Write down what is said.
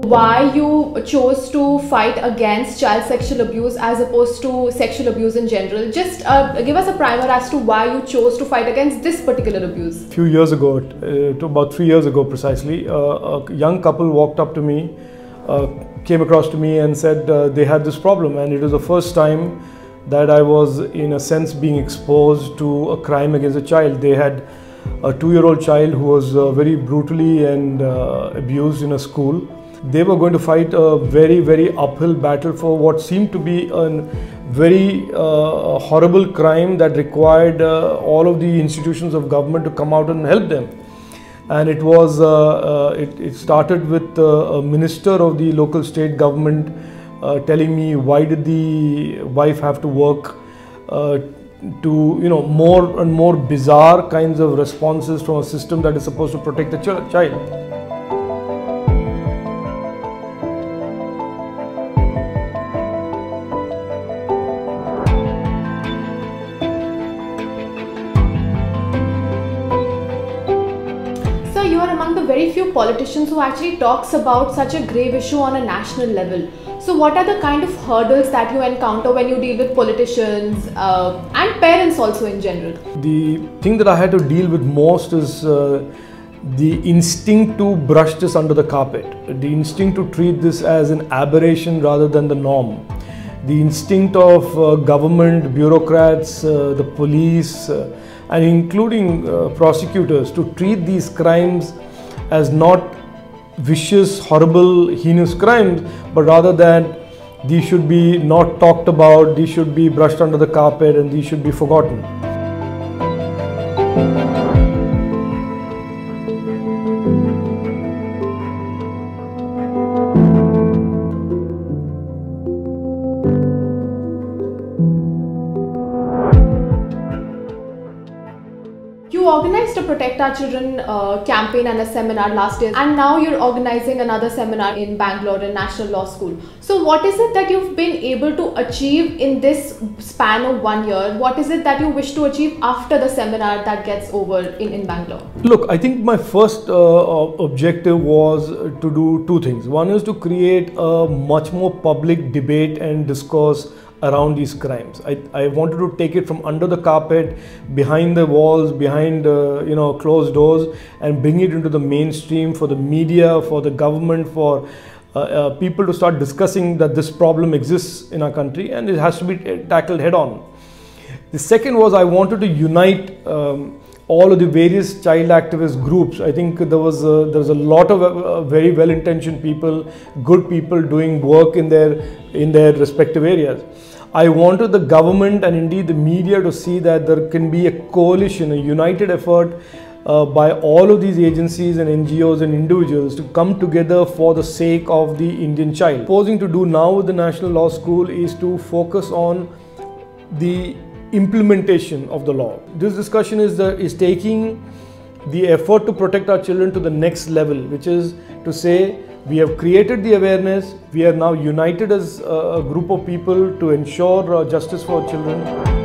Why you chose to fight against child sexual abuse as opposed to sexual abuse in general? Just give us a primer as to why you chose to fight against this particular abuse. A few years ago, about 3 years ago precisely, a young couple walked up to me, came across to me and said they had this problem, and it was the first time that I was in a sense being exposed to a crime against a child. They had a 2-year-old child who was very brutally and abused in a school. They were going to fight a very, very uphill battle for what seemed to be a very horrible crime that required all of the institutions of government to come out and help them. And it was it started with a minister of the local state government telling me, why did the wife have to work, to more and more bizarre kinds of responses from a system that is supposed to protect the child. You are among the very few politicians who actually talks about such a grave issue on a national level. So what are the kind of hurdles that you encounter when you deal with politicians and parents also in general? The thing that I had to deal with most is the instinct to brush this under the carpet, the instinct to treat this as an aberration rather than the norm, the instinct of government, bureaucrats, the police, and including prosecutors to treat these crimes as not vicious, horrible, heinous crimes, but rather that these should be not talked about, these should be brushed under the carpet, and these should be forgotten. You organized a Protect Our Children campaign and a seminar last year, and now you're organizing another seminar in Bangalore in National Law School. So what is it that you've been able to achieve in this span of 1 year? What is it that you wish to achieve after the seminar that gets over in Bangalore? Look, I think my first objective was to do two things. One is to create a much more public debate and discourse around these crimes. I wanted to take it from under the carpet, behind the walls, behind closed doors, and bring it into the mainstream for the media, for the government, for people to start discussing that this problem exists in our country and it has to be tackled head on. The second was I wanted to unite all of the various child activist groups. I think there was a lot of very well-intentioned people, good people doing work in their respective areas. I wanted the government and indeed the media to see that there can be a coalition, a united effort by all of these agencies and NGOs and individuals to come together for the sake of the Indian child. What I'm proposing to do now with the National Law School is to focus on the implementation of the law. This discussion is taking the effort to protect our children to the next level, which is to say we have created the awareness, we are now united as a group of people to ensure justice for children.